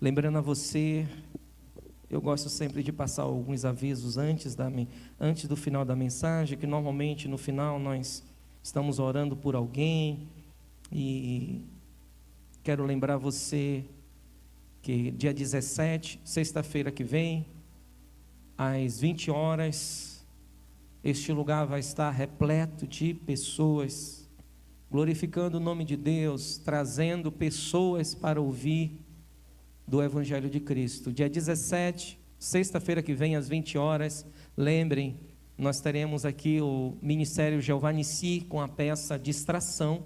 Lembrando a você, eu gosto sempre de passar alguns avisos antes do final da mensagem, que normalmente no final nós estamos orando por alguém, e quero lembrar você que dia 17, sexta-feira que vem, às 20 horas, este lugar vai estar repleto de pessoas, glorificando o nome de Deus, trazendo pessoas para ouvir do Evangelho de Cristo. Dia 17, sexta-feira que vem, às 20 horas, lembrem, nós teremos aqui o Ministério Jeová Nissi com a peça Distração,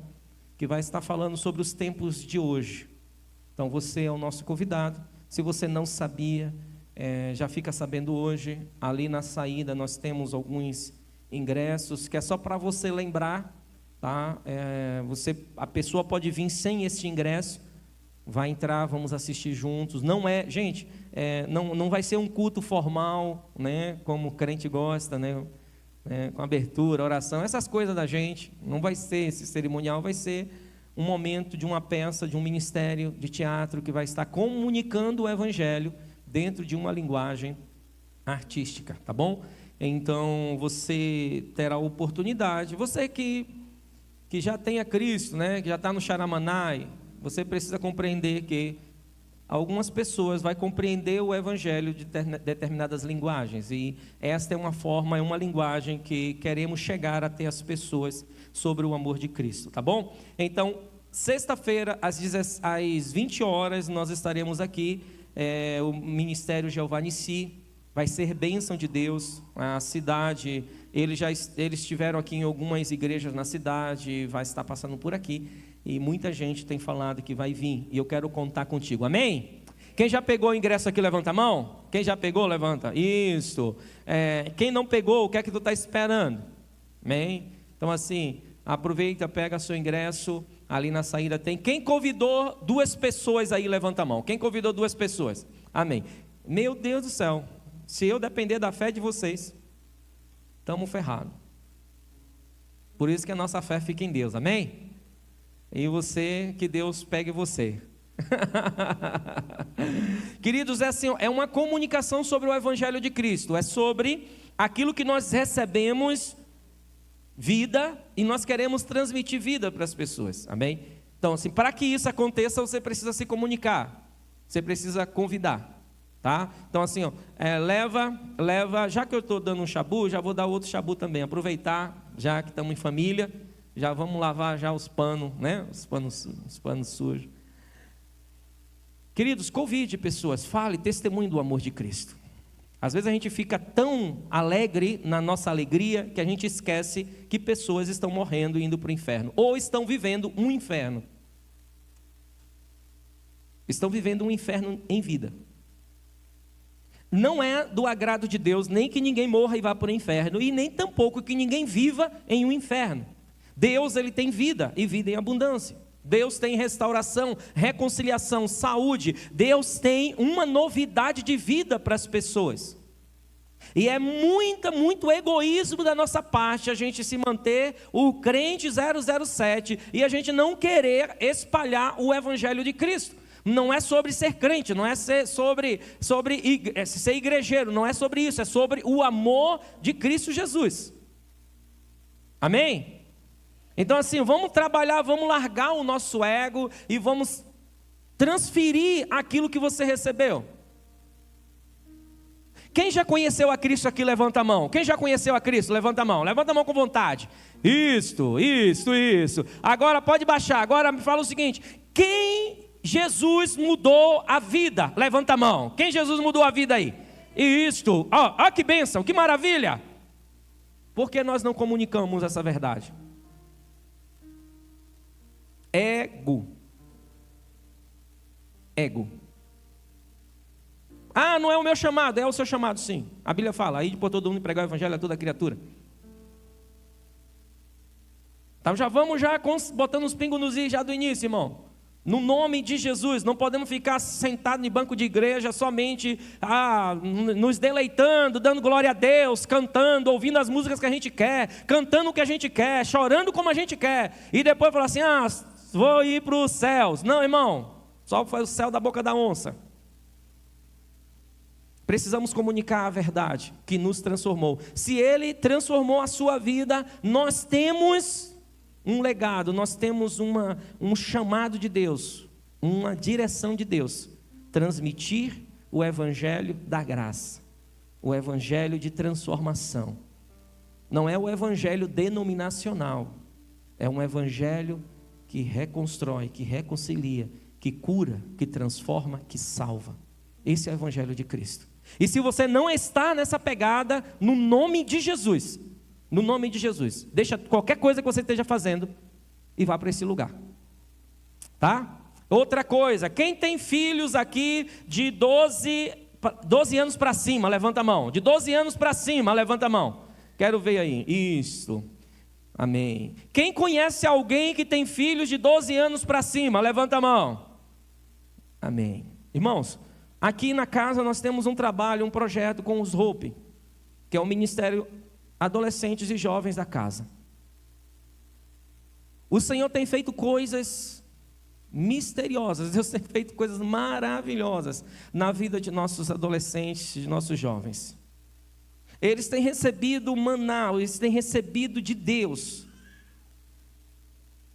que vai estar falando sobre os tempos de hoje. Então você é o nosso convidado. Se você não sabia, já fica sabendo hoje. Ali na saída nós temos alguns ingressos, que é só para você lembrar, tá? A pessoa pode vir sem este ingresso, vai entrar, vamos assistir juntos. Não é, gente, não vai ser um culto formal, né? Como o crente gosta, né? Com abertura, oração, essas coisas da gente. Não vai ser esse cerimonial, vai ser um momento de uma peça, de um ministério de teatro que vai estar comunicando o Evangelho dentro de uma linguagem artística, tá bom? Então você terá a oportunidade, você que já tem a Cristo, né? Que já está no Charamanai, você precisa compreender que algumas pessoas vão compreender o Evangelho de determinadas linguagens, e esta é uma linguagem que queremos chegar até as pessoas sobre o amor de Cristo, tá bom? Então, sexta-feira, às 20 horas, nós estaremos aqui, o Ministério Jeová Nissi, vai ser bênção de Deus, a cidade, eles estiveram aqui em algumas igrejas na cidade, vai estar passando por aqui, e muita gente tem falado que vai vir, e eu quero contar contigo, amém? Quem já pegou o ingresso aqui, levanta a mão. Quem já pegou, levanta. Isso. Quem não pegou, o que é que tu está esperando? Amém? Então assim, aproveita, pega seu ingresso, ali na saída tem. Quem convidou 2 pessoas aí, levanta a mão. Quem convidou 2 pessoas? Amém. Meu Deus do céu, se eu depender da fé de vocês, estamos ferrados. Por isso que a nossa fé fica em Deus, amém? E você, que Deus pegue você. Queridos, é uma comunicação sobre o Evangelho de Cristo, é sobre aquilo que nós recebemos, vida, e nós queremos transmitir vida para as pessoas, amém? Então assim, para que isso aconteça, você precisa se comunicar, você precisa convidar, tá? Então assim, leva, já que eu estou dando um shabu, já vou dar outro shabu também, aproveitar, já que estamos em família, já vamos lavar já os panos, né? Os panos sujos. Queridos, convide pessoas, fale, testemunhe do amor de Cristo. Às vezes a gente fica tão alegre na nossa alegria que a gente esquece que pessoas estão morrendo e indo para o inferno, ou estão vivendo um inferno. Estão vivendo um inferno em vida. Não é do agrado de Deus nem que ninguém morra e vá para o inferno, e nem tampouco que ninguém viva em um inferno. Deus, ele tem vida, e vida em abundância. Deus tem restauração, reconciliação, saúde. Deus tem uma novidade de vida para as pessoas. E é muito egoísmo da nossa parte a gente se manter o crente 007 e a gente não querer espalhar o Evangelho de Cristo. Não é sobre ser crente, não é sobre ser igrejeiro, não é sobre isso, é sobre o amor de Cristo Jesus. Amém? Então assim, vamos trabalhar, vamos largar o nosso ego e vamos transferir aquilo que você recebeu. Quem já conheceu a Cristo aqui, levanta a mão. Quem já conheceu a Cristo, levanta a mão. Levanta a mão com vontade. Isso. Agora pode baixar, agora me fala o seguinte: quem Jesus mudou a vida? Levanta a mão. Quem Jesus mudou a vida aí? Isto, ó que bênção, que maravilha. Por que nós não comunicamos essa verdade? Ego. Não é o meu chamado, é o seu chamado sim. A Bíblia fala, aí por todo mundo pregar o Evangelho a toda criatura. Então já vamos botando os pingos nos is já do início, irmão. No nome de Jesus, não podemos ficar sentados em banco de igreja somente nos deleitando, dando glória a Deus, cantando, ouvindo as músicas que a gente quer, cantando o que a gente quer, chorando como a gente quer, e depois falar assim, vou ir para os céus. Não, irmão, só foi o céu da boca da onça. Precisamos comunicar a verdade que nos transformou. Se Ele transformou a sua vida, nós temos um legado, nós temos um chamado de Deus, uma direção de Deus. Transmitir o evangelho da graça, o evangelho de transformação. Não é o evangelho denominacional, é um evangelho que reconstrói, que reconcilia, que cura, que transforma, que salva. Esse é o evangelho de Cristo. E se você não está nessa pegada, no nome de Jesus, deixa qualquer coisa que você esteja fazendo e vá para esse lugar, tá? Outra coisa, quem tem filhos aqui de 12 anos para cima, levanta a mão. De 12 anos para cima, levanta a mão. Quero ver aí, isso, amém. Quem conhece alguém que tem filhos de 12 anos para cima, levanta a mão. Amém. Irmãos, aqui na casa nós temos um trabalho, um projeto com os Hope, que é o Ministério Adolescentes e Jovens da casa. O Senhor tem feito coisas misteriosas, Deus tem feito coisas maravilhosas na vida de nossos adolescentes, de nossos jovens. Eles têm recebido maná, eles têm recebido de Deus.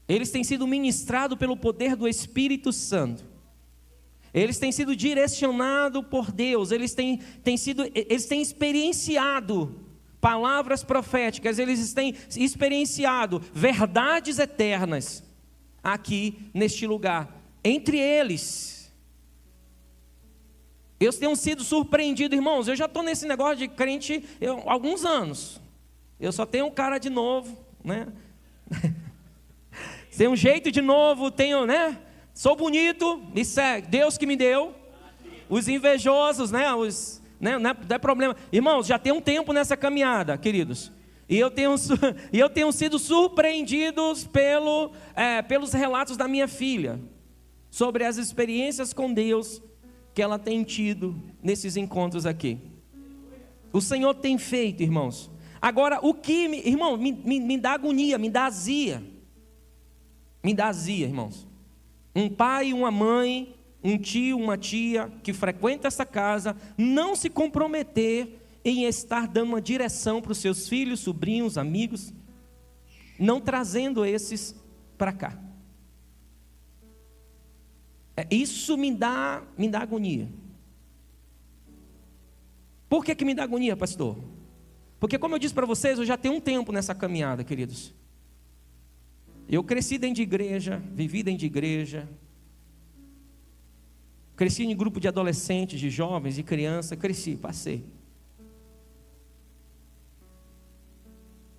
Eles têm sido ministrados pelo poder do Espírito Santo. Eles têm sido direcionados por Deus, eles têm experienciado palavras proféticas, eles têm experienciado verdades eternas aqui neste lugar. Entre eles, eu tenho sido surpreendido, irmãos. Eu já estou nesse negócio de crente há alguns anos. Eu só tenho um cara de novo, né? Tenho um jeito de novo, tenho, né? Sou bonito, me segue, Deus que me deu. Os invejosos, né? Não é problema. Irmãos, já tem um tempo nessa caminhada, queridos. E eu tenho sido surpreendido pelos relatos da minha filha, sobre as experiências com Deus que ela tem tido nesses encontros aqui. O Senhor tem feito, irmãos. Agora, irmão, me dá agonia, me dá azia. Me dá azia, irmãos. Um pai, uma mãe, um tio, uma tia que frequenta essa casa, não se comprometer em estar dando uma direção para os seus filhos, sobrinhos, amigos, não trazendo esses para cá. Isso me dá agonia. Por que me dá agonia, pastor? Porque, como eu disse para vocês, eu já tenho um tempo nessa caminhada, queridos. Eu cresci dentro de igreja, vivi dentro de igreja, cresci em grupo de adolescentes, de jovens, de criança, passei.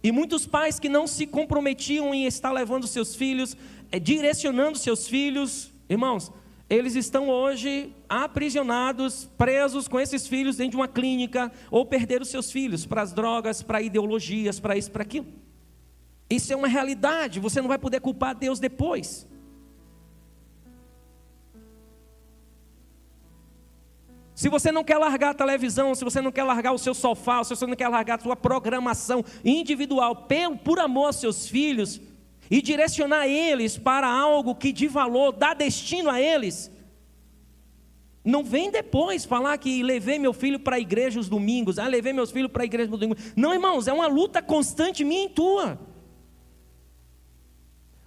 E muitos pais que não se comprometiam em estar levando seus filhos, direcionando seus filhos, irmãos, eles estão hoje aprisionados, presos com esses filhos dentro de uma clínica, ou perderam seus filhos para as drogas, para ideologias, para isso, para aquilo. Isso é uma realidade, você não vai poder culpar Deus depois. Se você não quer largar a televisão, se você não quer largar o seu sofá, se você não quer largar a sua programação individual por amor aos seus filhos e direcionar eles para algo que de valor dá destino a eles, não vem depois falar que levei meu filho para a igreja os domingos, levei meus filhos para a igreja os domingos. Não, irmãos, é uma luta constante minha e tua.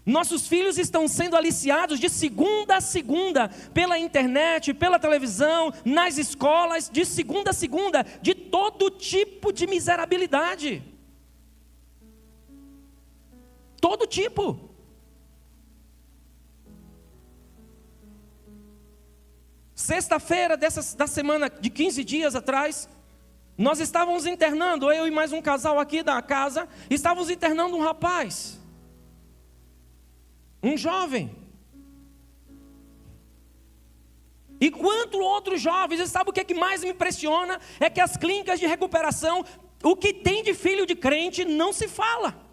Nossos filhos estão sendo aliciados de segunda a segunda, pela internet, pela televisão, nas escolas, de segunda a segunda, de todo tipo de miserabilidade. Todo tipo. Sexta-feira da semana de 15 dias atrás, nós estávamos internando, eu e mais um casal aqui da casa, estávamos internando um rapaz. Um jovem. E quanto outros jovens, sabe o que mais me impressiona? É que as clínicas de recuperação, o que tem de filho de crente não se fala.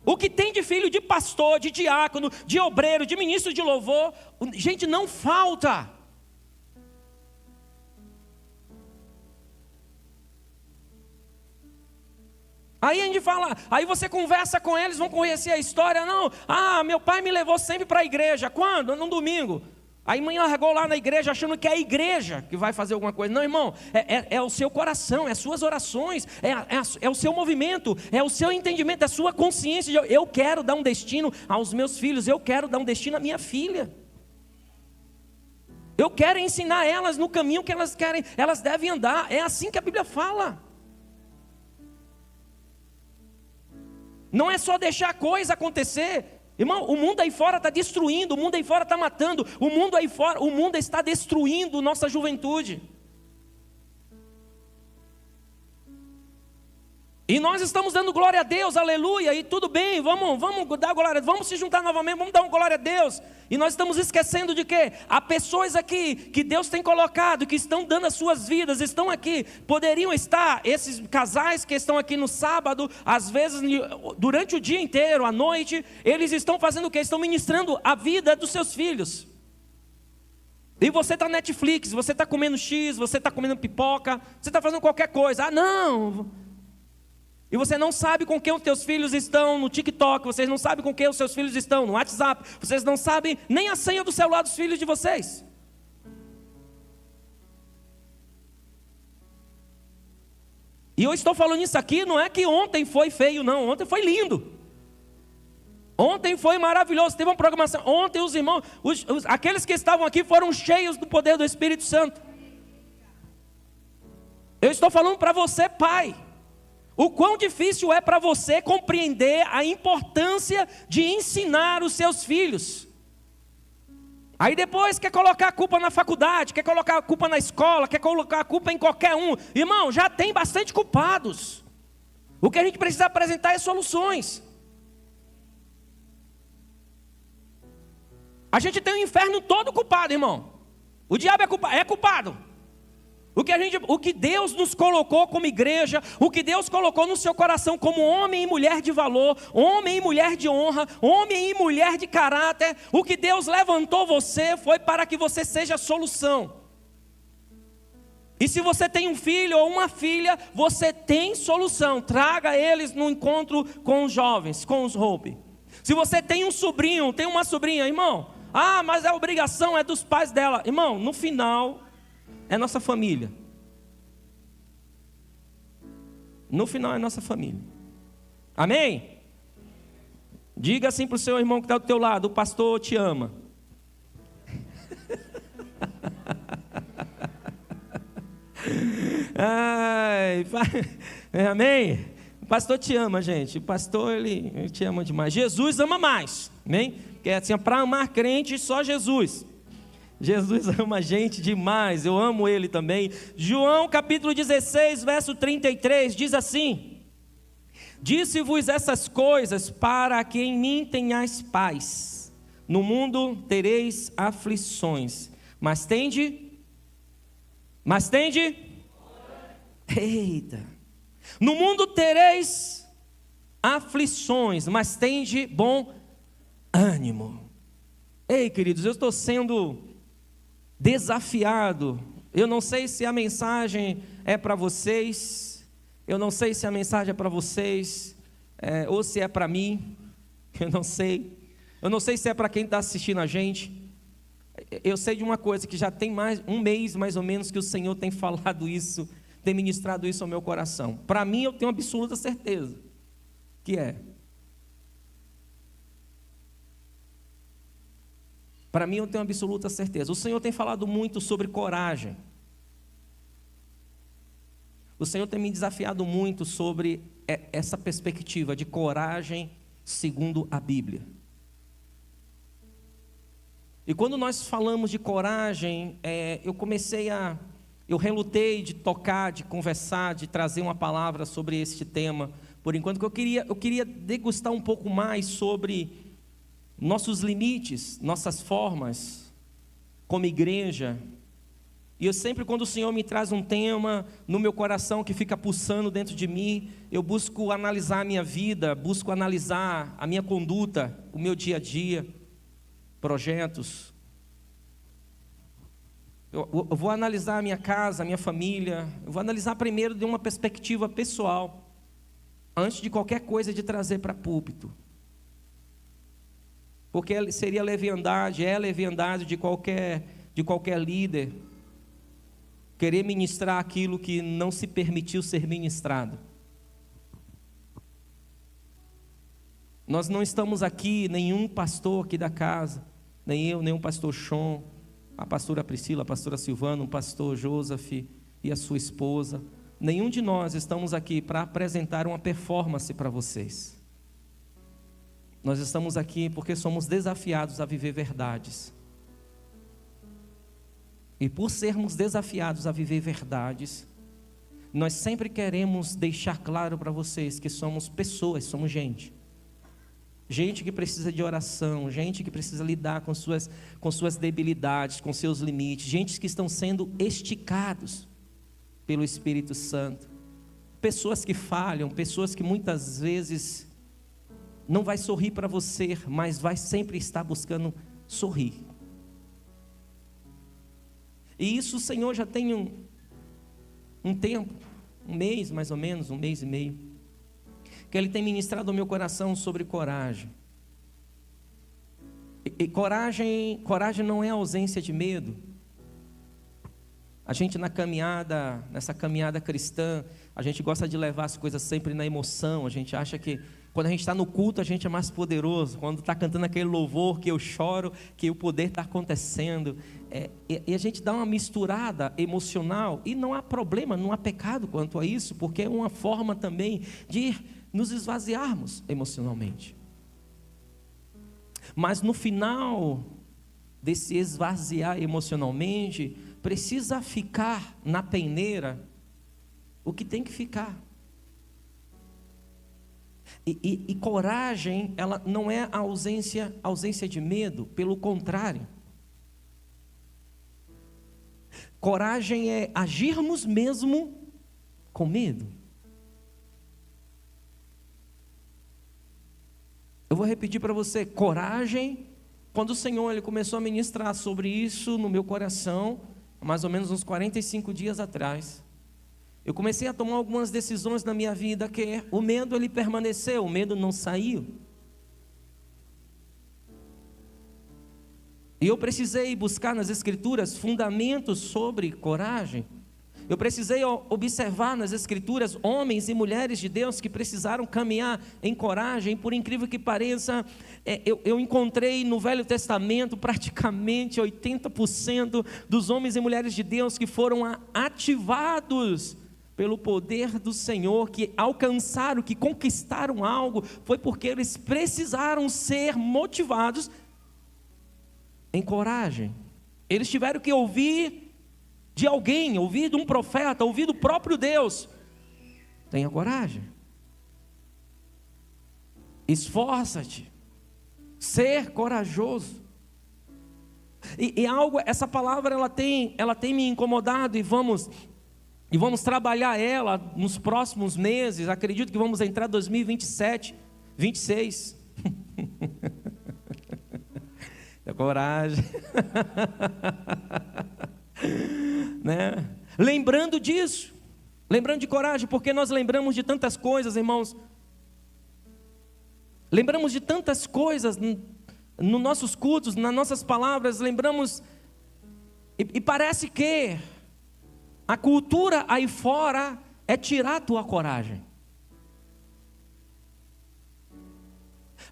O que tem de filho de pastor, de diácono, de obreiro, de ministro de louvor, gente, não falta. Aí a gente fala, aí você conversa com eles, vão conhecer a história. Não, meu pai me levou sempre para a igreja. Quando? No domingo. A irmã largou lá na igreja achando que é a igreja que vai fazer alguma coisa. Não, irmão, é o seu coração, é as suas orações, é o seu movimento, é o seu entendimento, é a sua consciência de eu quero dar um destino aos meus filhos, eu quero dar um destino à minha filha. Eu quero ensinar elas no caminho que elas devem andar. É assim que a Bíblia fala. Não é só deixar a coisa acontecer. Irmão, o mundo aí fora está destruindo, o mundo aí fora está matando, o mundo está destruindo nossa juventude. E nós estamos dando glória a Deus, aleluia, e tudo bem, vamos dar glória a Deus, vamos se juntar novamente, vamos dar uma glória a Deus. E nós estamos esquecendo de que há pessoas aqui que Deus tem colocado, que estão dando as suas vidas, estão aqui, poderiam estar, esses casais que estão aqui no sábado, às vezes durante o dia inteiro, à noite, eles estão fazendo o quê? Estão ministrando a vida dos seus filhos. E você está na Netflix, você está comendo X, você está comendo pipoca, você está fazendo qualquer coisa, não... E você não sabe com quem os teus filhos estão no TikTok, vocês não sabem com quem os seus filhos estão no WhatsApp, vocês não sabem nem a senha do celular dos filhos de vocês. E eu estou falando isso aqui, não é que ontem foi feio, não, ontem foi lindo. Ontem foi maravilhoso, teve uma programação, ontem os irmãos, aqueles que estavam aqui foram cheios do poder do Espírito Santo. Eu estou falando para você, pai. O quão difícil é para você compreender a importância de ensinar os seus filhos. Aí depois quer colocar a culpa na faculdade, quer colocar a culpa na escola, quer colocar a culpa em qualquer um. Irmão, já tem bastante culpados. O que a gente precisa apresentar é soluções. A gente tem o inferno todo culpado, irmão. O diabo é culpado. O que Deus nos colocou como igreja, o que Deus colocou no seu coração como homem e mulher de valor, homem e mulher de honra, homem e mulher de caráter, o que Deus levantou você foi para que você seja a solução. E se você tem um filho ou uma filha, você tem solução. Traga eles no encontro com os jovens, com os Hope. Se você tem um sobrinho, tem uma sobrinha, irmão, mas a obrigação é dos pais dela. Irmão, no final... é nossa família. No final é nossa família. Amém? Diga assim para o seu irmão que está do teu lado: o pastor te ama. Amém? O pastor te ama, gente. O pastor, ele te ama demais. Jesus ama mais. Amém? Porque assim, para amar crente, só Jesus. Jesus ama a gente demais, eu amo Ele também. João capítulo 16, verso 33, diz assim: disse-vos essas coisas para que em mim tenhais paz. No mundo tereis aflições, mas tende. Eita! No mundo tereis aflições, mas tende bom ânimo. Ei, queridos, eu estou sendo desafiado. Eu não sei se a mensagem é para vocês, eu não sei se a mensagem é para vocês, ou se é para mim, eu não sei se é para quem está assistindo a gente. Eu sei de uma coisa, que já tem um mês mais ou menos que o Senhor tem falado isso, tem ministrado isso ao meu coração. Para mim, eu tenho absoluta certeza que é. Para mim, eu tenho absoluta certeza. O Senhor tem falado muito sobre coragem. O Senhor tem me desafiado muito sobre essa perspectiva de coragem segundo a Bíblia. E quando nós falamos de coragem, eu relutei de tocar, de conversar, de trazer uma palavra sobre este tema, por enquanto, que eu queria degustar um pouco mais sobre nossos limites, nossas formas, como igreja. E eu sempre, quando o Senhor me traz um tema no meu coração que fica pulsando dentro de mim, eu busco analisar a minha vida, busco analisar a minha conduta, o meu dia a dia, projetos. Eu vou analisar a minha casa, a minha família, eu vou analisar primeiro de uma perspectiva pessoal, antes de qualquer coisa de trazer para púlpito. porque seria leviandade, é leviandade de qualquer líder querer ministrar aquilo que não se permitiu ser ministrado. Nós não estamos aqui, nenhum pastor aqui da casa, nem eu, nem o pastor Sean, a pastora Priscila, a pastora Silvana, o pastor Joseph e a sua esposa, nenhum de nós estamos aqui para apresentar uma performance para vocês. Nós estamos aqui porque somos desafiados a viver verdades. E por sermos desafiados a viver verdades, nós sempre queremos deixar claro para vocês que somos pessoas, somos gente. Gente que precisa de oração, gente que precisa lidar com suas debilidades, com seus limites, gente que estão sendo esticados pelo Espírito Santo. Pessoas que falham, pessoas que muitas vezes não vai sorrir para você, mas vai sempre estar buscando sorrir. E isso o Senhor já tem um tempo, um mês mais ou menos, um mês e meio, que Ele tem ministrado ao meu coração sobre coragem. E coragem não é ausência de medo. A gente nessa caminhada cristã, a gente gosta de levar as coisas sempre na emoção. A gente acha que quando a gente está no culto, a gente é mais poderoso. Quando está cantando aquele louvor, que eu choro, que o poder está acontecendo. E a gente dá uma misturada emocional. E não há problema, não há pecado quanto a isso, porque é uma forma também de nos esvaziarmos emocionalmente. Mas no final desse esvaziar emocionalmente, precisa ficar na peneira o que tem que ficar. E coragem, ela não é ausência de medo, pelo contrário. Coragem é agirmos mesmo com medo. Eu vou repetir para você, coragem, quando o Senhor Ele começou a ministrar sobre isso no meu coração, mais ou menos uns 45 dias atrás, eu comecei a tomar algumas decisões na minha vida que o medo ele permaneceu, o medo não saiu. E eu precisei buscar nas Escrituras fundamentos sobre coragem. Eu precisei observar nas Escrituras homens e mulheres de Deus que precisaram caminhar em coragem. Por incrível que pareça, eu encontrei no Velho Testamento praticamente 80% dos homens e mulheres de Deus que foram ativados pelo poder do Senhor, que alcançaram, que conquistaram algo, foi porque eles precisaram ser motivados em coragem. Eles tiveram que ouvir de alguém, ouvir de um profeta, ouvir do próprio Deus: tenha coragem, esforça-te, ser corajoso. E algo, essa palavra ela tem me incomodado, e vamos trabalhar ela nos próximos meses. Acredito que vamos entrar em 2027, 26. Tenha coragem. Né? Lembrando disso, lembrando de coragem, porque nós lembramos de tantas coisas, irmãos. Lembramos de tantas coisas nos nossos cultos, nas nossas palavras. Lembramos, e parece que a cultura aí fora é tirar a tua coragem.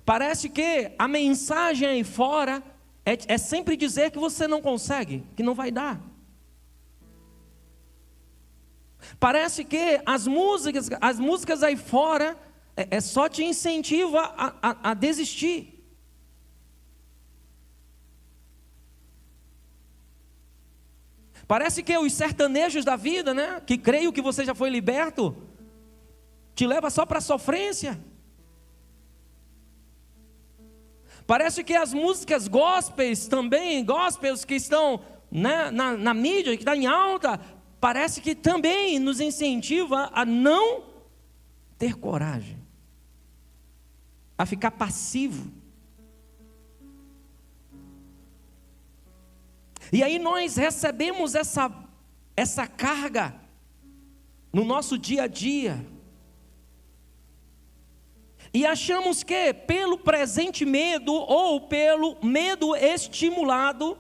Parece que a mensagem aí fora é sempre dizer que você não consegue, que não vai dar. Parece que as músicas aí fora só te incentiva a desistir. Parece que os sertanejos da vida, né, que creio que você já foi liberto, te leva só para a sofrência. Parece que as músicas gospels também, gospels que estão, né, na mídia, que está em alta, parece que também nos incentiva a não ter coragem, a ficar passivo. E aí nós recebemos essa carga no nosso dia a dia. E achamos que pelo presente medo ou pelo medo estimulado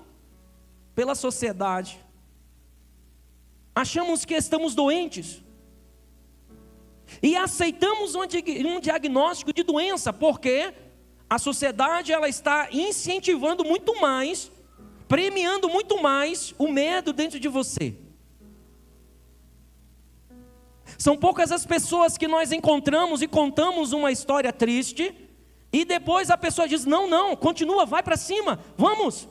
pela sociedade, achamos que estamos doentes. E aceitamos um diagnóstico de doença, porque a sociedade ela está incentivando muito mais, premiando muito mais o medo dentro de você. São poucas as pessoas que nós encontramos e contamos uma história triste, e depois a pessoa diz, não, continua, vai para cima, vamos.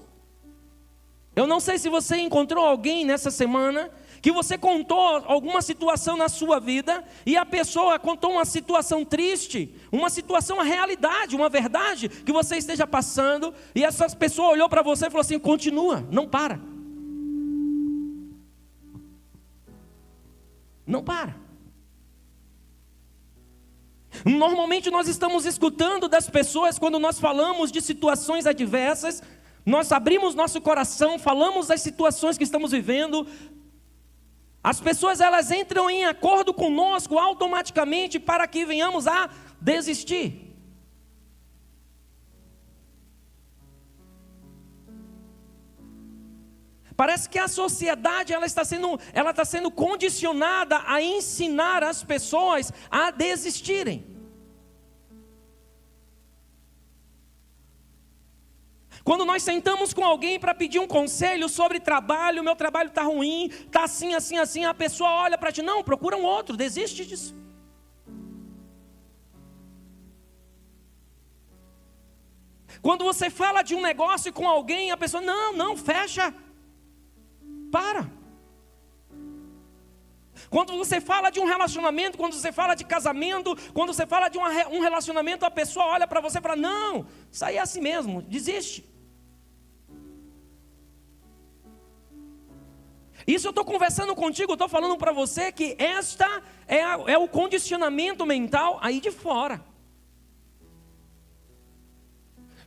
Eu não sei se você encontrou alguém nessa semana, que você contou alguma situação na sua vida, e a pessoa contou uma situação triste, uma situação, uma realidade, uma verdade, que você esteja passando, e essa pessoa olhou para você e falou assim, continua, não para. Não para. Normalmente nós estamos escutando das pessoas, quando nós falamos de situações adversas, nós abrimos nosso coração, falamos das situações que estamos vivendo, as pessoas elas entram em acordo conosco automaticamente para que venhamos a desistir. Parece que a sociedade ela está sendo condicionada a ensinar as pessoas a desistirem. Quando nós sentamos com alguém para pedir um conselho sobre trabalho, meu trabalho está ruim, está assim, assim, assim, a pessoa olha para ti, não, procura um outro, desiste disso. Quando você fala de um negócio com alguém, a pessoa, não, fecha, para. Quando você fala de um relacionamento, quando você fala de casamento, quando você fala de um relacionamento, a pessoa olha para você e fala, não, isso aí é assim mesmo, desiste. Isso eu estou conversando contigo, eu estou falando para você que esta é o condicionamento mental aí de fora.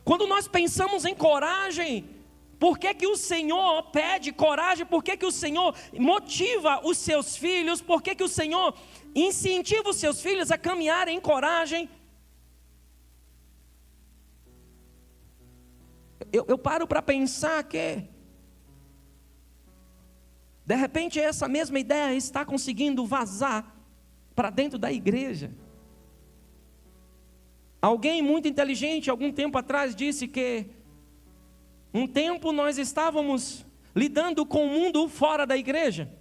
Quando nós pensamos em coragem, por que o Senhor pede coragem? Por que o Senhor motiva os seus filhos? Por que o Senhor incentiva os seus filhos a caminharem em coragem? Eu paro para pensar que, de repente, essa mesma ideia está conseguindo vazar para dentro da igreja. Alguém muito inteligente, algum tempo atrás, disse que um tempo nós estávamos lidando com o mundo fora da igreja.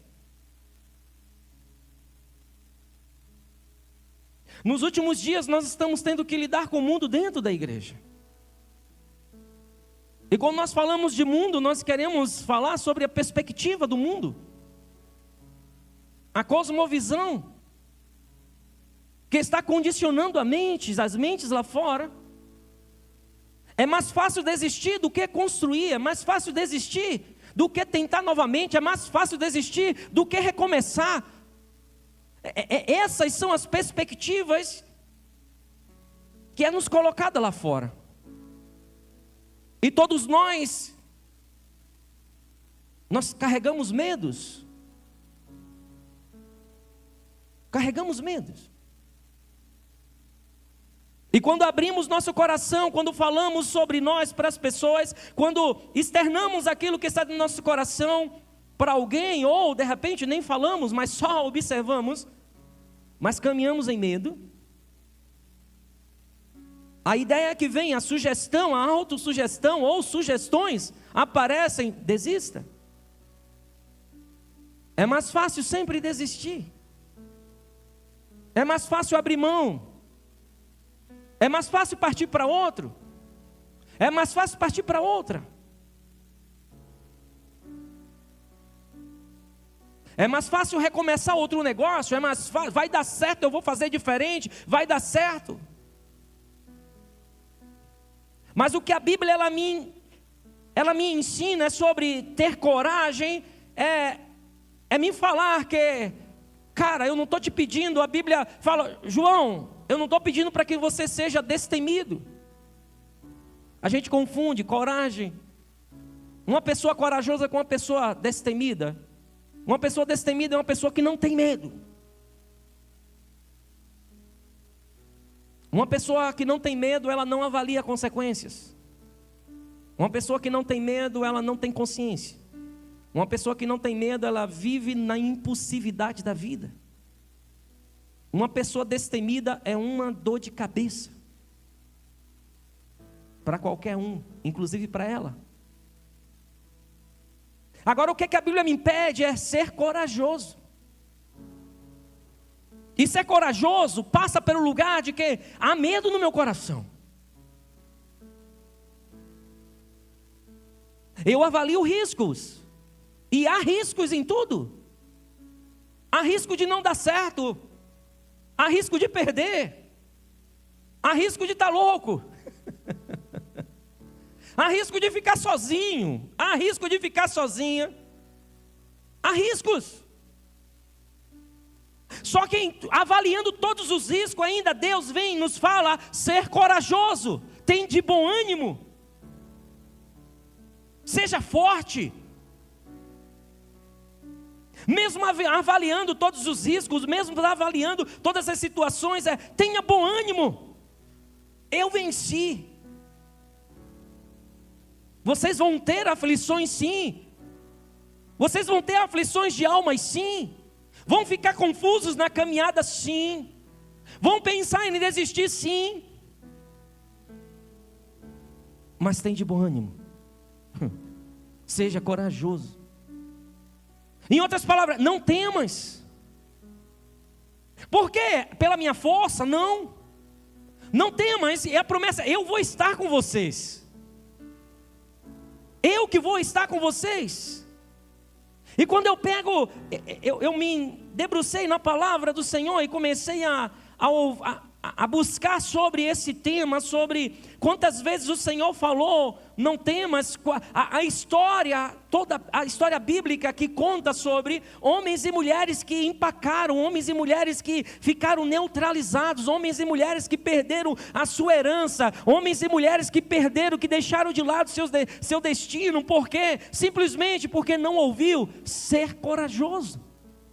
Nos últimos dias nós estamos tendo que lidar com o mundo dentro da igreja. E quando nós falamos de mundo, nós queremos falar sobre a perspectiva do mundo. A cosmovisão que está condicionando as mentes lá fora. É mais fácil desistir do que construir, é mais fácil desistir do que tentar novamente, é mais fácil desistir do que recomeçar. Essas são as perspectivas que é nos colocada lá fora. E todos nós carregamos medos. Carregamos medos. E quando abrimos nosso coração, quando falamos sobre nós para as pessoas, quando externamos aquilo que está no nosso coração para alguém, ou de repente nem falamos, mas só observamos, mas caminhamos em medo, a ideia é que vem a sugestão, a autossugestão ou sugestões aparecem, desista. É mais fácil sempre desistir. É mais fácil abrir mão. É mais fácil partir para outro. É mais fácil partir para outra. É mais fácil recomeçar outro negócio. É mais fácil, vai dar certo, eu vou fazer diferente, vai dar certo. Mas o que a Bíblia ela me ensina sobre ter coragem, é me falar que, cara, eu não estou te pedindo, a Bíblia fala, João, eu não estou pedindo para que você seja destemido. A gente confunde coragem. Uma pessoa corajosa com uma pessoa destemida. Uma pessoa destemida é uma pessoa que não tem medo. Uma pessoa que não tem medo, ela não avalia consequências. Uma pessoa que não tem medo, ela não tem consciência. Uma pessoa que não tem medo, ela vive na impulsividade da vida. Uma pessoa destemida é uma dor de cabeça para qualquer um, inclusive para ela. Agora, o que a Bíblia me impede é ser corajoso. E ser corajoso passa pelo lugar de que há medo no meu coração. Eu avalio riscos. E há riscos em tudo. Há risco de não dar certo. Há risco de perder. Há risco de estar louco. Há risco de ficar sozinho. Há risco de ficar sozinha. Há riscos. Só que avaliando todos os riscos ainda, Deus vem e nos fala ser corajoso. Tem de bom ânimo. Seja forte. Mesmo avaliando todos os riscos, mesmo avaliando todas as situações, tenha bom ânimo. Eu venci. Vocês vão ter aflições, sim. Vocês vão ter aflições de alma, sim. Vão ficar confusos na caminhada, sim. Vão pensar em desistir, sim. Mas tem de bom ânimo. Seja corajoso. Em outras palavras, não temas. Por quê? Pela minha força? Não. Não temas, é a promessa, eu vou estar com vocês. Eu que vou estar com vocês. E quando eu pego, eu me debrucei na palavra do Senhor e comecei a buscar sobre esse tema, sobre quantas vezes o Senhor falou, não temas, a história, toda a história bíblica que conta sobre homens e mulheres que empacaram, homens e mulheres que ficaram neutralizados, homens e mulheres que perderam a sua herança, homens e mulheres que perderam, que deixaram de lado seu destino, porque simplesmente porque não ouviu ser corajoso,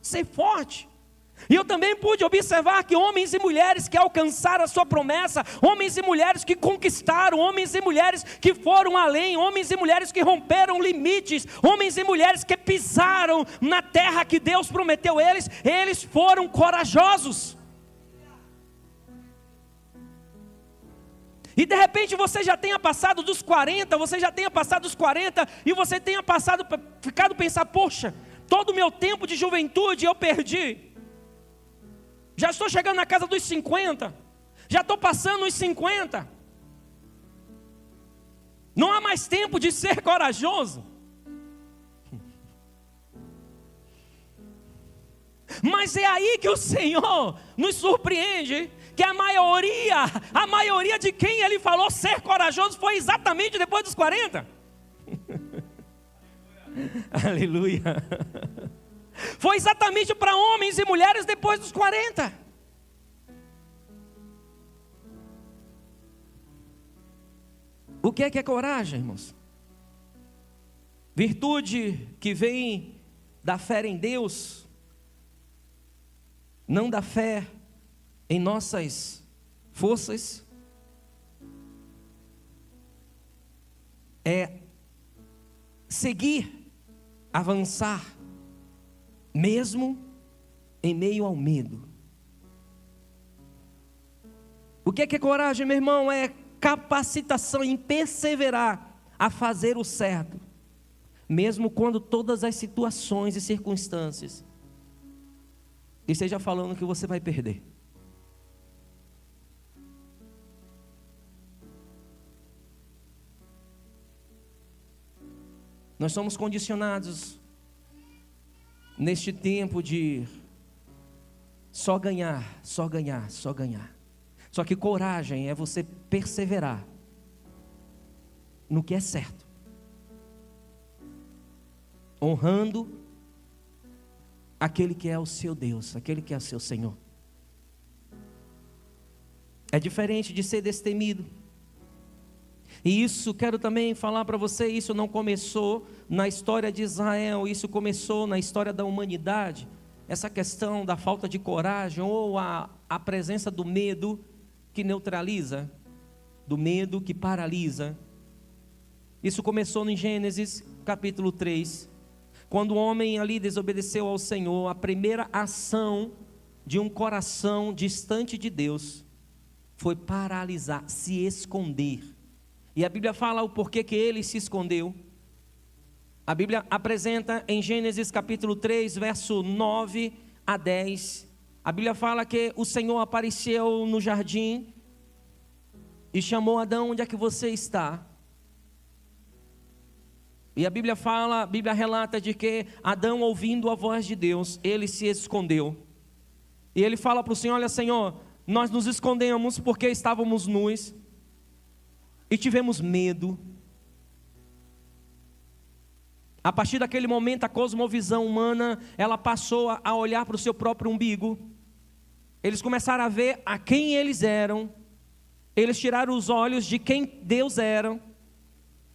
ser forte. E eu também pude observar que homens e mulheres que alcançaram a sua promessa, homens e mulheres que conquistaram, homens e mulheres que foram além, homens e mulheres que romperam limites, homens e mulheres que pisaram na terra que Deus prometeu a eles, eles foram corajosos. E de repente você já tenha passado dos 40, você já tenha passado dos 40 e você tenha ficado pensar, poxa, todo o meu tempo de juventude eu perdi. Já estou chegando na casa dos 50. Já estou passando os 50. Não há mais tempo de ser corajoso. Mas é aí que o Senhor nos surpreende, que a maioria de quem Ele falou ser corajoso foi exatamente depois dos 40. Aleluia. Foi exatamente para homens e mulheres depois dos 40. O que é coragem, irmãos? Virtude que vem da fé em Deus, não da fé em nossas forças, é seguir, avançar, mesmo em meio ao medo. O que é coragem, meu irmão? É capacitação em perseverar a fazer o certo, mesmo quando todas as situações e circunstâncias esteja falando que você vai perder. Nós somos condicionados neste tempo de só ganhar, só ganhar, só ganhar. Só que coragem é você perseverar no que é certo, honrando aquele que é o seu Deus, aquele que é o seu Senhor. É diferente de ser destemido. E isso, quero também falar para você, isso não começou na história de Israel, isso começou na história da humanidade. Essa questão da falta de coragem ou a presença do medo, que neutraliza, do medo que paralisa. Isso começou em Gênesis capítulo 3, quando o homem ali desobedeceu ao Senhor. A primeira ação de um coração distante de Deus foi paralisar, se esconder. E a Bíblia fala o porquê que ele se escondeu. A Bíblia apresenta em Gênesis capítulo 3, verso 9 a 10. A Bíblia fala que o Senhor apareceu no jardim e chamou Adão: onde é que você está? E a Bíblia relata de que Adão, ouvindo a voz de Deus, ele se escondeu. E ele fala para o Senhor: olha, Senhor, nós nos escondemos porque estávamos nus e tivemos medo. A partir daquele momento, a cosmovisão humana, ela passou a olhar para o seu próprio umbigo. Eles começaram a ver a quem eles eram. Eles tiraram os olhos de quem Deus era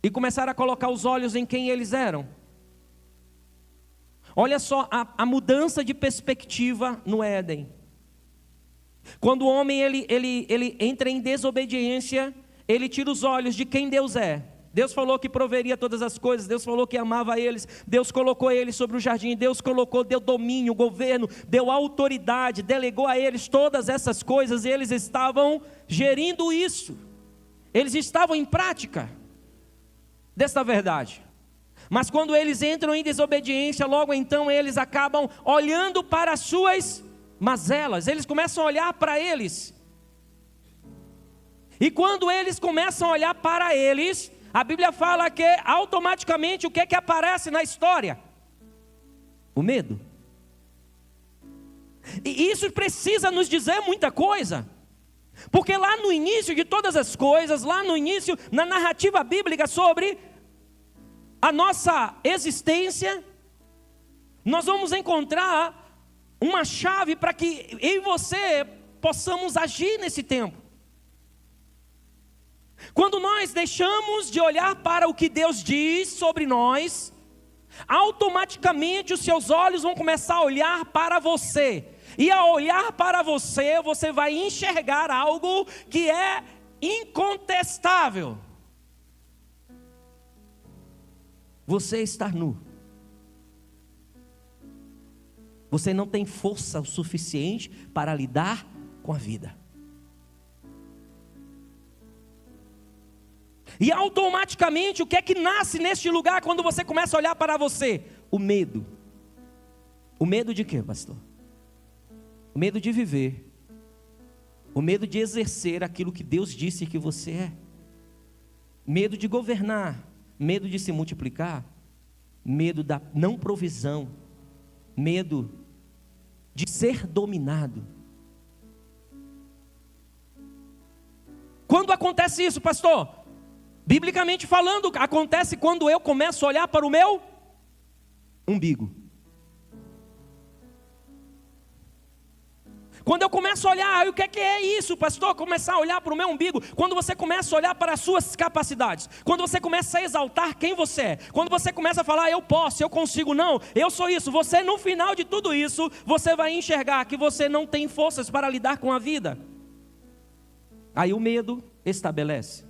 e começaram a colocar os olhos em quem eles eram. Olha só a mudança de perspectiva no Éden. Quando o homem ele entra em desobediência, ele tira os olhos de quem Deus é. Deus falou que proveria todas as coisas, Deus falou que amava eles, Deus colocou eles sobre o jardim, Deus deu domínio, governo, deu autoridade, delegou a eles todas essas coisas, e eles estavam gerindo isso, eles estavam em prática desta verdade. Mas quando eles entram em desobediência, logo então eles acabam olhando para as suas mazelas, eles começam a olhar para eles. E quando eles começam a olhar para eles, a Bíblia fala que automaticamente o que é que aparece na história? O medo. E isso precisa nos dizer muita coisa. Porque lá no início de todas as coisas, lá no início, na narrativa bíblica sobre a nossa existência, nós vamos encontrar uma chave para que eu e você possamos agir nesse tempo. Quando nós deixamos de olhar para o que Deus diz sobre nós, automaticamente os seus olhos vão começar a olhar para você. E ao olhar para você, você vai enxergar algo que é incontestável. Você está nu. Você não tem força o suficiente para lidar com a vida. E automaticamente, o que é que nasce neste lugar quando você começa a olhar para você? O medo. O medo de quê, pastor? O medo de viver. O medo de exercer aquilo que Deus disse que você é. Medo de governar. Medo de se multiplicar. Medo da não provisão. Medo de ser dominado. Quando acontece isso, pastor? Biblicamente falando, acontece quando eu começo a olhar para o meu umbigo. Quando eu começo a olhar, o que é isso, pastor? Começar a olhar para o meu umbigo. Quando você começa a olhar para as suas capacidades. Quando você começa a exaltar quem você é. Quando você começa a falar: eu posso, eu consigo, não, eu sou isso. Você, no final de tudo isso, você vai enxergar que você não tem forças para lidar com a vida. Aí o medo estabelece.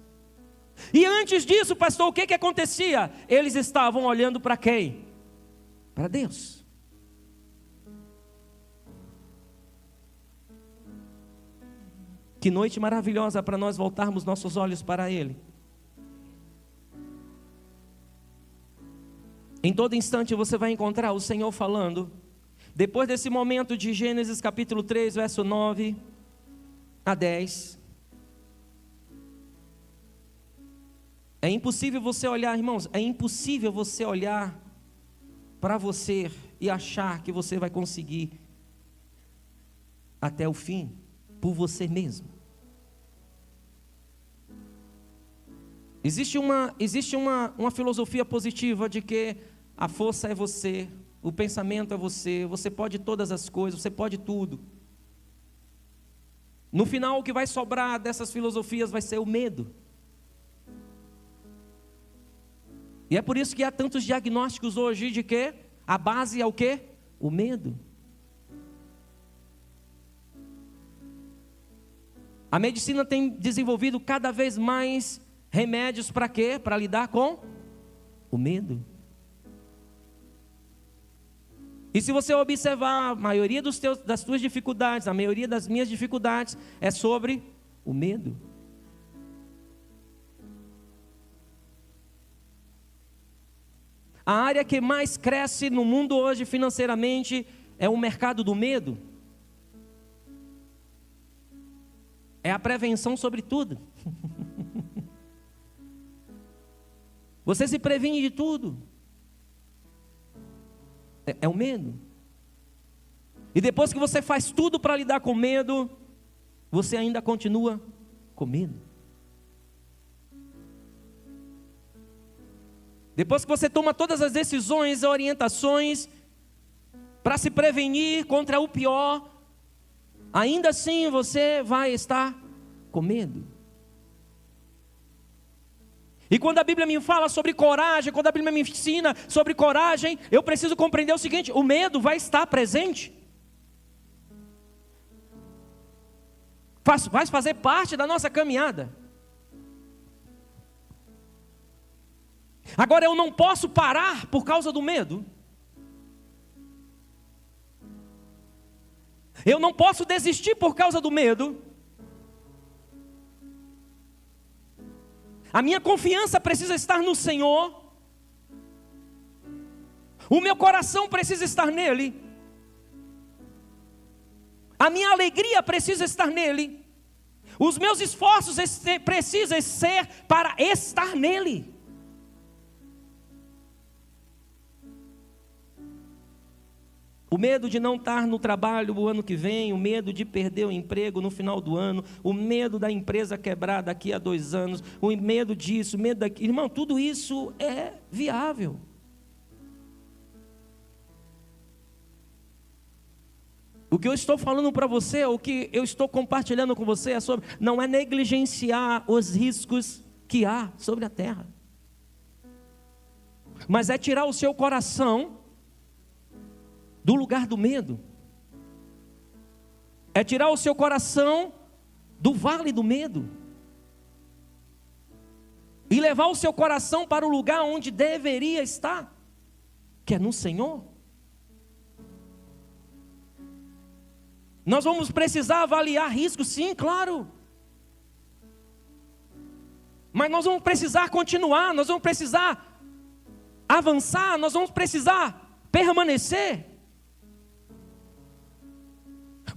E antes disso, pastor, o que acontecia? Eles estavam olhando para quem? Para Deus. Que noite maravilhosa para nós voltarmos nossos olhos para Ele. Em todo instante você vai encontrar o Senhor falando. Depois desse momento de Gênesis capítulo 3, verso 9 a 10. É impossível você olhar, irmãos, é impossível você olhar para você e achar que você vai conseguir até o fim por você mesmo. Existe uma filosofia positiva de que a força é você, o pensamento é você, você pode todas as coisas, você pode tudo. No final, o que vai sobrar dessas filosofias vai ser o medo. E é por isso que há tantos diagnósticos hoje de que a base é o quê? O medo. A medicina tem desenvolvido cada vez mais remédios para quê? Para lidar com o medo. E se você observar, a maioria das tuas dificuldades, a maioria das minhas dificuldades é sobre o medo. A área que mais cresce no mundo hoje financeiramente é o mercado do medo. É a prevenção sobre tudo. Você se previne de tudo. É o medo. E depois que você faz tudo para lidar com medo, você ainda continua com medo. Depois que você toma todas as decisões e orientações para se prevenir contra o pior, ainda assim você vai estar com medo. E quando a Bíblia me fala sobre coragem, quando a Bíblia me ensina sobre coragem, eu preciso compreender o seguinte: o medo vai estar presente. Vai fazer parte da nossa caminhada. Agora eu não posso parar por causa do medo. Eu não posso desistir por causa do medo. A minha confiança precisa estar no Senhor. O meu coração precisa estar nele. A minha alegria precisa estar nele. Os meus esforços precisam ser para estar nele. O medo de não estar no trabalho o ano que vem, o medo de perder o emprego no final do ano, o medo da empresa quebrar daqui a 2 anos, o medo disso, o medo daquilo. Irmão, tudo isso é viável. O que eu estou falando para você, o que eu estou compartilhando com você é sobre, não é negligenciar os riscos que há sobre a terra, mas é tirar o seu coração do lugar do medo, é tirar o seu coração do vale do medo, e levar o seu coração para o lugar onde deveria estar, que é no Senhor. Nós vamos precisar avaliar riscos, sim, claro, mas nós vamos precisar continuar, nós vamos precisar avançar, nós vamos precisar permanecer.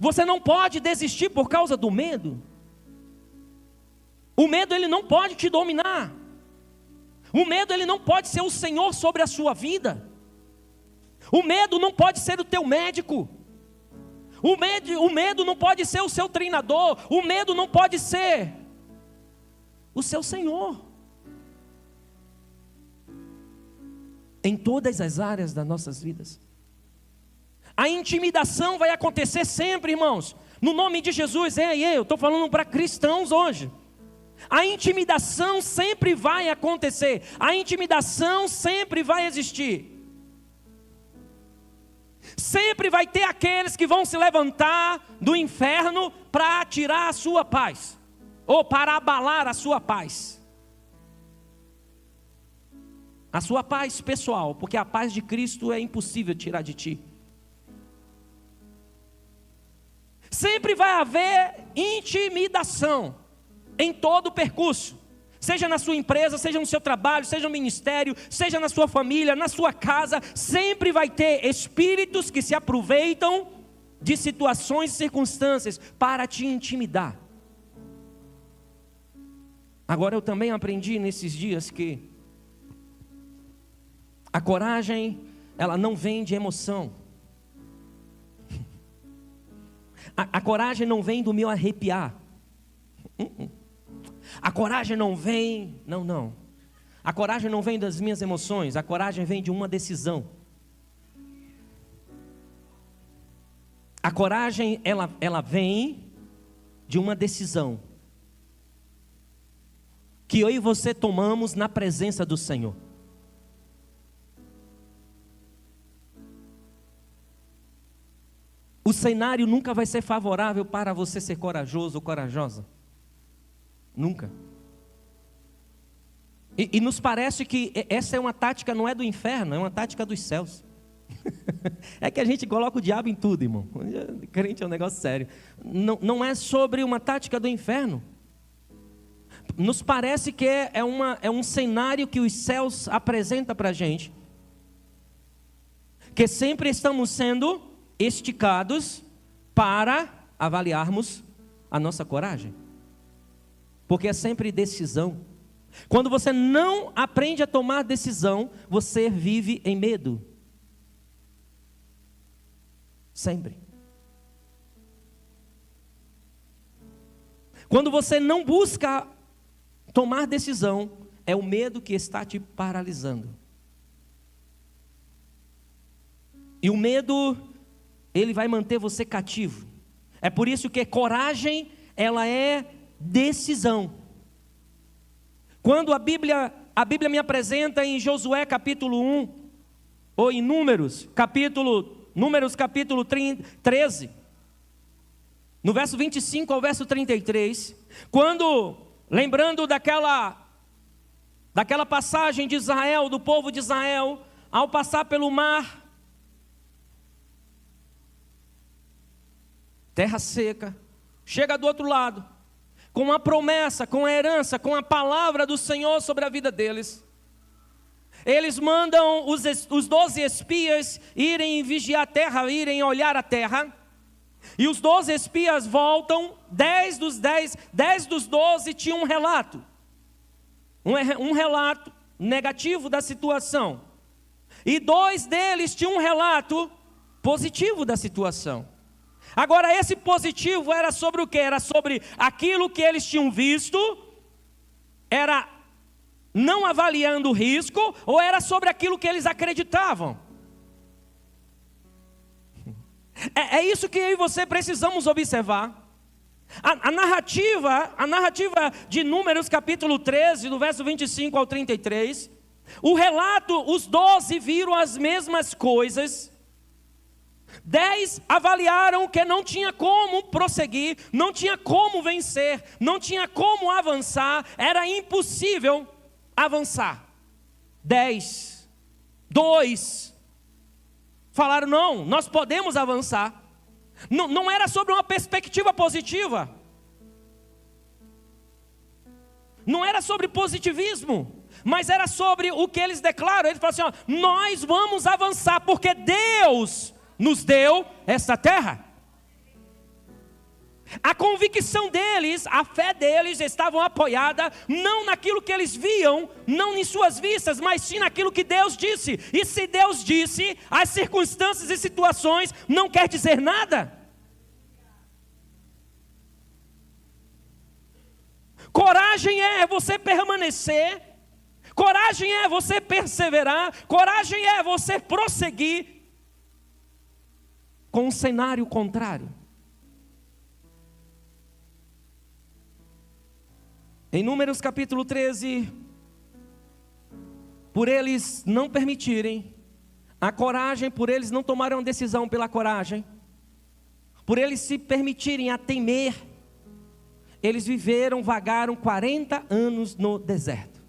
Você não pode desistir por causa do medo. O medo, ele não pode te dominar. O medo, ele não pode ser o Senhor sobre a sua vida. O medo não pode ser o teu médico. O medo não pode ser o seu treinador. O medo não pode ser o seu Senhor. Em todas as áreas das nossas vidas. A intimidação vai acontecer sempre, irmãos. No nome de Jesus, eu estou falando para cristãos hoje. A intimidação sempre vai acontecer. A intimidação sempre vai existir. Sempre vai ter aqueles que vão se levantar do inferno para tirar a sua paz, ou para abalar a sua paz. A sua paz pessoal, porque a paz de Cristo é impossível tirar de ti. Sempre vai haver intimidação em todo o percurso, seja na sua empresa, seja no seu trabalho, seja no ministério, seja na sua família, na sua casa. Sempre vai ter espíritos que se aproveitam de situações e circunstâncias para te intimidar. Agora eu também aprendi nesses dias que a coragem, ela não vem de emoção. A coragem não vem do meu arrepiar. A coragem não vem, não. A coragem não vem das minhas emoções. A coragem vem de uma decisão. A coragem, ela vem de uma decisão que eu e você tomamos na presença do Senhor. O cenário nunca vai ser favorável para você ser corajoso ou corajosa. Nunca. E nos parece que essa é uma tática, não é do inferno, é uma tática dos céus. É que a gente coloca o diabo em tudo, irmão. Crente é um negócio sério. Não é sobre uma tática do inferno. Nos parece que é um cenário que os céus apresentam para a gente. Que sempre estamos sendo esticados para avaliarmos a nossa coragem. Porque é sempre decisão. Quando você não aprende a tomar decisão, você vive em medo. Sempre. Quando você não busca tomar decisão, é o medo que está te paralisando. E o medo, ele vai manter você cativo. É por isso que coragem, ela é decisão. Quando a Bíblia me apresenta em Josué capítulo 1, ou em Números capítulo 13, no verso 25 ao verso 33, quando, lembrando daquela passagem de Israel, do povo de Israel, ao passar pelo mar, terra seca, chega do outro lado, com a promessa, com a herança, com a palavra do Senhor sobre a vida deles. Eles mandam os 12 espias irem vigiar a terra, irem olhar a terra. E os 12 espias voltam, 10 dos 12 tinham um relato. Um relato negativo da situação. E 2 deles tinham um relato positivo da situação. Agora, esse positivo era sobre o quê? Era sobre aquilo que eles tinham visto, era não avaliando o risco, ou era sobre aquilo que eles acreditavam? É isso que eu e você precisamos observar. A narrativa de Números capítulo 13, do verso 25 ao 33, o relato, os 12 viram as mesmas coisas. 10 avaliaram que não tinha como prosseguir, não tinha como vencer, não tinha como avançar, era impossível avançar. 2 falaram: não, nós podemos avançar. Não era sobre uma perspectiva positiva, não era sobre positivismo, mas era sobre o que eles declaram. Eles falaram assim: ó, nós vamos avançar, porque Deus nos deu essa terra. A convicção deles, a fé deles estavam apoiada não naquilo que eles viam, não em suas vistas, mas sim naquilo que Deus disse. E se Deus disse, as circunstâncias e situações não quer dizer nada. Coragem é você permanecer, coragem é você perseverar, coragem é você prosseguir com um cenário contrário. Em Números capítulo 13, por eles não permitirem a coragem, por eles não tomarem uma decisão pela coragem, por eles se permitirem a temer, eles vagaram 40 anos no deserto.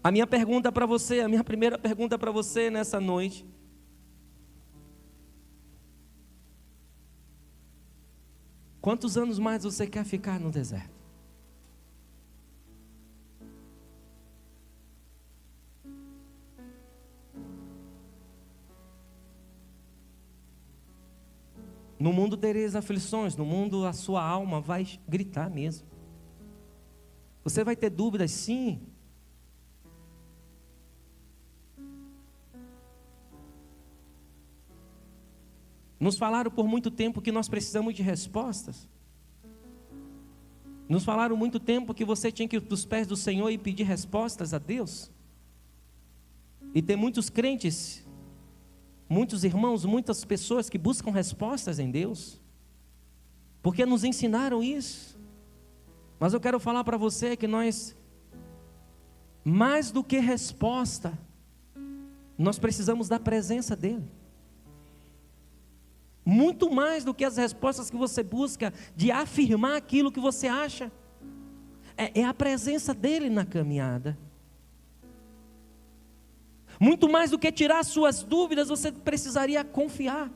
A minha pergunta para você, a minha primeira pergunta para você nessa noite: quantos anos mais você quer ficar no deserto? No mundo tereis aflições, no mundo a sua alma vai gritar mesmo. Você vai ter dúvidas, sim. Nos falaram por muito tempo que nós precisamos de respostas. Nos falaram muito tempo que você tinha que ir para os pés do Senhor e pedir respostas a Deus. E tem muitos crentes, muitos irmãos, muitas pessoas que buscam respostas em Deus, porque nos ensinaram isso. Mas eu quero falar para você que nós, mais do que resposta, nós precisamos da presença dEle. Muito mais do que as respostas que você busca de afirmar aquilo que você acha. É a presença dele na caminhada. Muito mais do que tirar suas dúvidas, você precisaria confiar.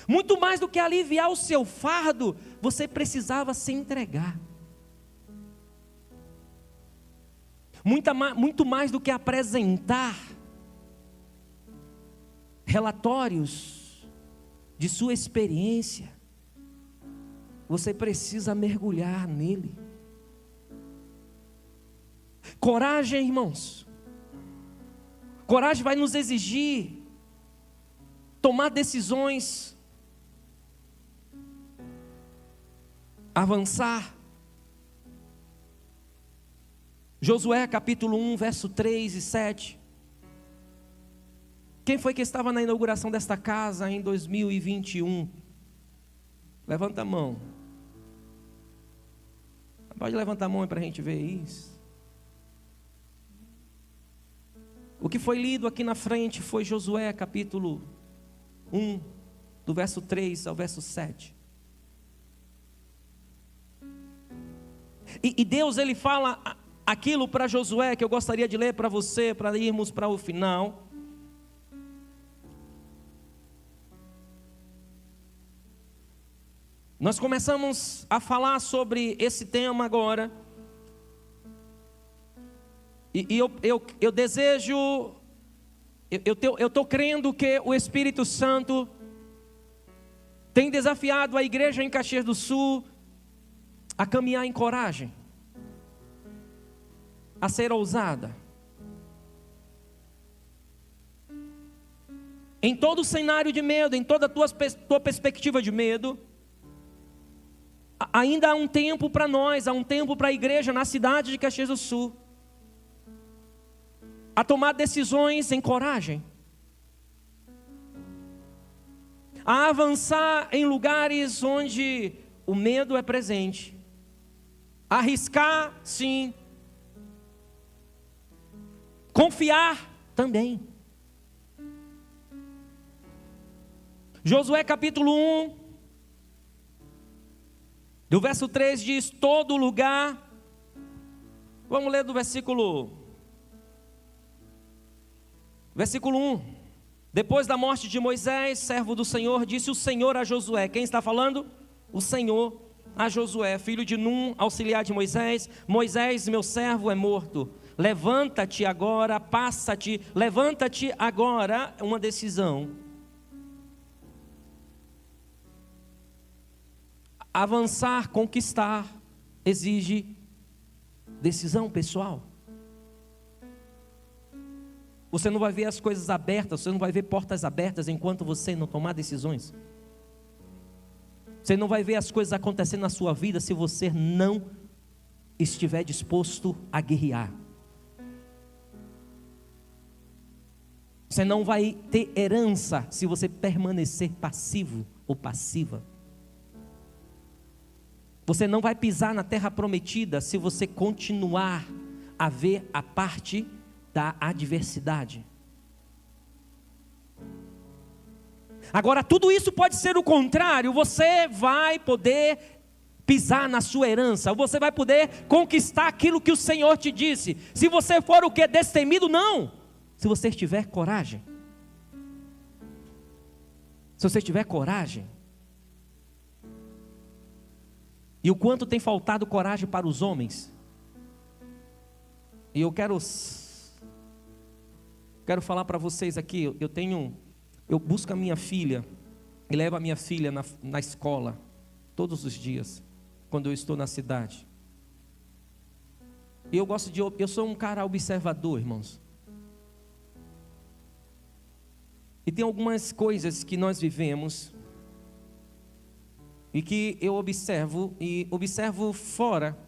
Muito mais do que aliviar o seu fardo, você precisava se entregar. Muito mais do que apresentar relatórios de sua experiência, você precisa mergulhar nele. Coragem, irmãos. Coragem vai nos exigir tomar decisões, avançar. Josué capítulo 1, verso 3 e 7. Quem foi que estava na inauguração desta casa em 2021? Levanta a mão. Pode levantar a mão para a gente ver isso. O que foi lido aqui na frente foi Josué capítulo 1, do verso 3 ao verso 7. E Deus, ele fala aquilo para Josué que eu gostaria de ler para você, para irmos para o final. Nós começamos a falar sobre esse tema agora. E eu desejo, eu estou crendo que o Espírito Santo tem desafiado a igreja em Caxias do Sul a caminhar em coragem, a ser ousada. Em todo o cenário de medo, em toda a tua perspectiva de medo, ainda há um tempo para nós, há um tempo para a igreja na cidade de Caxias do Sul a tomar decisões em coragem, a avançar em lugares onde o medo é presente, arriscar sim, confiar também. Josué capítulo 1, do verso 3 diz: todo lugar. Vamos ler do versículo 1. Depois da morte de Moisés, servo do Senhor, disse o Senhor a Josué. Quem está falando? O Senhor a Josué, filho de Num, auxiliar de Moisés: Moisés, meu servo, é morto. Levanta-te agora, passa-te, levanta-te agora. Uma decisão. Avançar, conquistar, exige decisão pessoal. Você não vai ver as coisas abertas, você não vai ver portas abertas enquanto você não tomar decisões. Você não vai ver as coisas acontecendo na sua vida se você não estiver disposto a guerrear. Você não vai ter herança se você permanecer passivo ou passiva. Você não vai pisar na terra prometida se você continuar a ver a parte da adversidade. Agora, tudo isso pode ser o contrário. Você vai poder pisar na sua herança, você vai poder conquistar aquilo que o Senhor te disse. Se você for o que? Destemido? Não. Se você tiver coragem. Se você tiver coragem. E o quanto tem faltado coragem para os homens. E eu quero falar para vocês aqui. Eu busco a minha filha e levo a minha filha na escola todos os dias, quando eu estou na cidade. E eu sou um cara observador, irmãos. E tem algumas coisas que nós vivemos e que eu observo fora.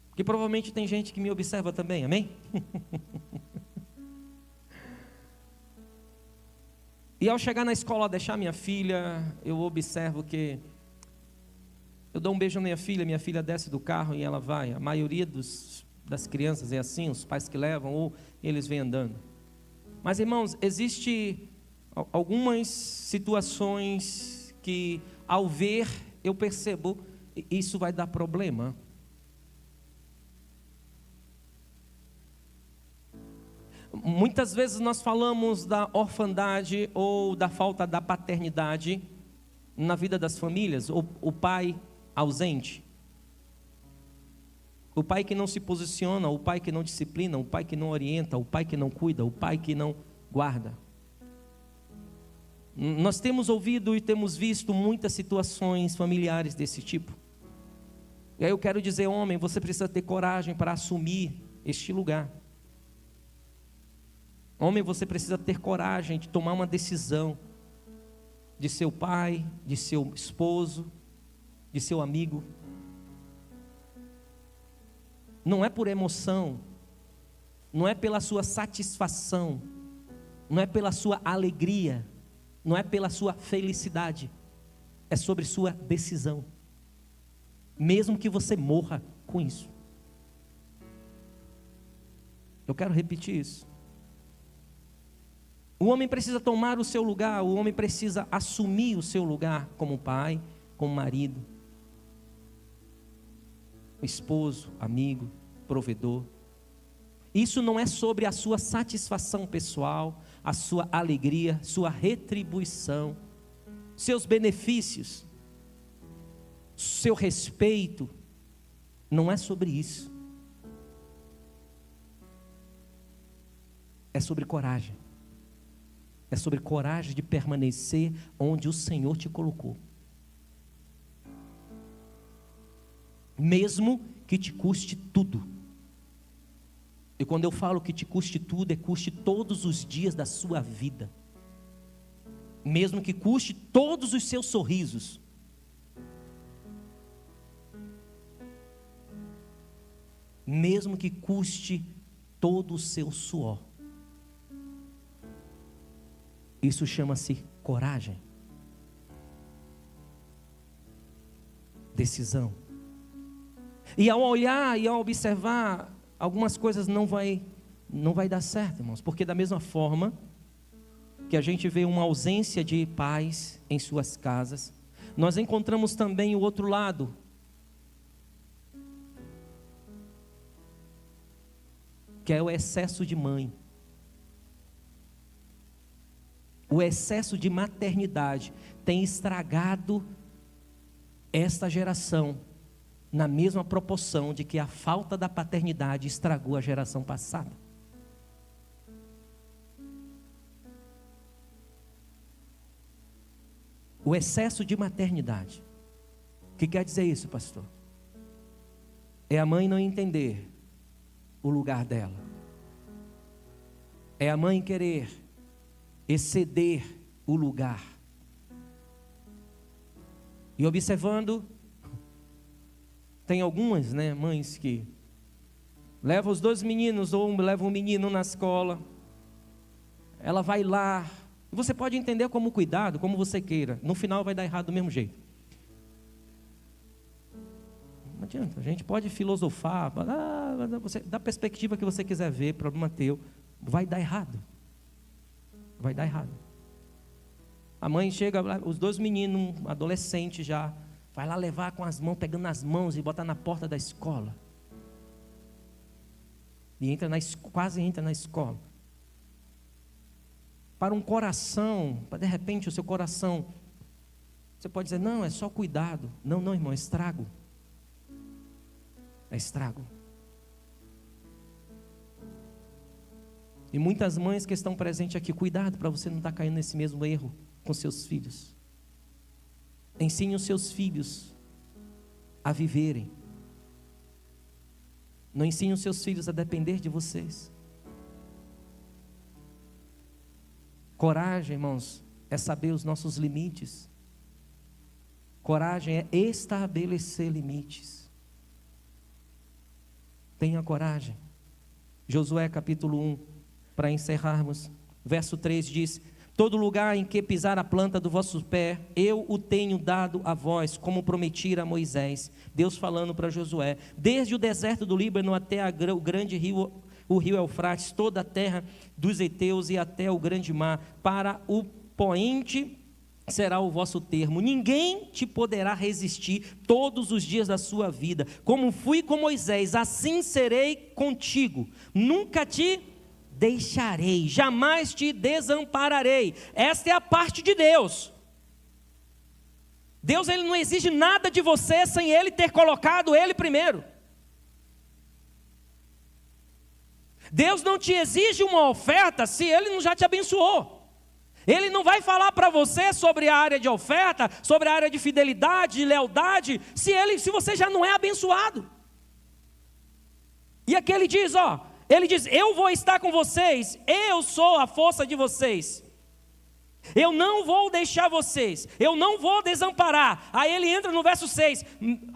Porque provavelmente tem gente que me observa também, amém? E ao chegar na escola, deixar minha filha, eu observo que eu dou um beijo na minha filha desce do carro e ela vai. A maioria das crianças é assim, os pais que levam ou eles vêm andando. Mas, irmãos, existe algumas situações que, ao ver, eu percebo, isso vai dar problema. Muitas vezes nós falamos da orfandade ou da falta da paternidade na vida das famílias, o pai ausente, o pai que não se posiciona, o pai que não disciplina, o pai que não orienta, o pai que não cuida, o pai que não guarda. Nós temos ouvido e temos visto muitas situações familiares desse tipo. E aí eu quero dizer, homem, você precisa ter coragem para assumir este lugar. Homem, você precisa ter coragem de tomar uma decisão de seu pai, de seu esposo, de seu amigo. Não é por emoção, não é pela sua satisfação, não é pela sua alegria, não é pela sua felicidade, é sobre sua decisão. Mesmo que você morra com isso. Eu quero repetir isso. O homem precisa tomar o seu lugar, o homem precisa assumir o seu lugar como pai, como marido, esposo, amigo, provedor. Isso não é sobre a sua satisfação pessoal, a sua alegria, sua retribuição, seus benefícios, seu respeito. Não é sobre isso. É sobre coragem. É sobre coragem de permanecer onde o Senhor te colocou. Mesmo que te custe tudo. E quando eu falo que te custe tudo, custe todos os dias da sua vida. Mesmo que custe todos os seus sorrisos. Mesmo que custe todo o seu suor. Isso chama-se coragem. Decisão. E ao olhar e ao observar, algumas coisas não vai dar certo, irmãos. Porque da mesma forma que a gente vê uma ausência de pais em suas casas, nós encontramos também o outro lado. Que é o excesso de mãe. O excesso de maternidade tem estragado esta geração na mesma proporção de que a falta da paternidade estragou a geração passada. O excesso de maternidade. O que quer dizer isso, pastor? É a mãe não entender o lugar dela. É a mãe querer exceder o lugar. E observando, tem algumas, mães que levam os dois meninos ou levam um menino na escola. Ela vai lá. Você pode entender como cuidado, como você queira. No final vai dar errado do mesmo jeito. Não adianta, a gente pode filosofar, da perspectiva que você quiser ver, problema teu, vai dar errado. Vai dar errado. A mãe chega lá, os dois meninos, adolescentes já, vai lá levar com as mãos, pegando nas mãos e botar na porta da escola. E quase entra na escola. Para um coração, de repente o seu coração, você pode dizer, não, é só cuidado. Não, irmão, é estrago. É estrago. E muitas mães que estão presentes aqui, cuidado para você não estar caindo nesse mesmo erro com seus filhos. Ensine os seus filhos a viverem. Não ensine os seus filhos a depender de vocês. Coragem, irmãos, é saber os nossos limites. Coragem é estabelecer limites. Tenha coragem. Josué capítulo 1, para encerrarmos, verso 3 diz: todo lugar em que pisar a planta do vosso pé, eu o tenho dado a vós, como prometi a Moisés. Deus falando para Josué, desde o deserto do Líbano até o grande rio o rio Eufrates, toda a terra dos heteus e até o grande mar. Para o poente será o vosso termo. Ninguém te poderá resistir todos os dias da sua vida. Como fui com Moisés, assim serei contigo. Nunca te deixarei, jamais te desampararei. Esta é a parte de Deus. Deus, ele não exige nada de você sem ele ter colocado ele primeiro. Deus não te exige uma oferta se ele não já te abençoou. Ele não vai falar para você sobre a área de oferta, sobre a área de fidelidade, de lealdade, se você já não é abençoado. E aqui ele diz, ele diz, eu vou estar com vocês, eu sou a força de vocês. Eu não vou deixar vocês, eu não vou desamparar. Aí ele entra no verso 6,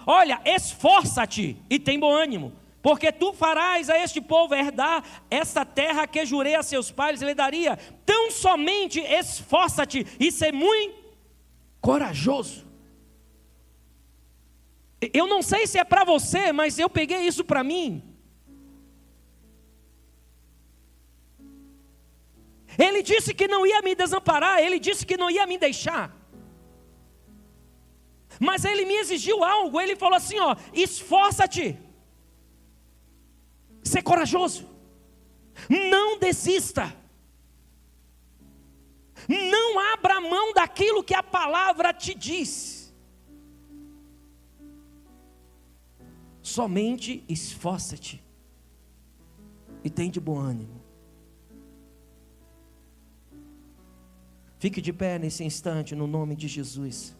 olha, esforça-te e tem bom ânimo, porque tu farás a este povo herdar essa terra que jurei a seus pais, ele daria. Tão somente esforça-te e ser muito corajoso. Eu não sei se é para você, mas eu peguei isso para mim. Ele disse que não ia me desamparar, ele disse que não ia me deixar. Mas ele me exigiu algo, ele falou assim, esforça-te. Ser corajoso. Não desista. Não abra mão daquilo que a palavra te diz. Somente esforça-te e tem de bom ânimo. Fique de pé nesse instante, no nome de Jesus.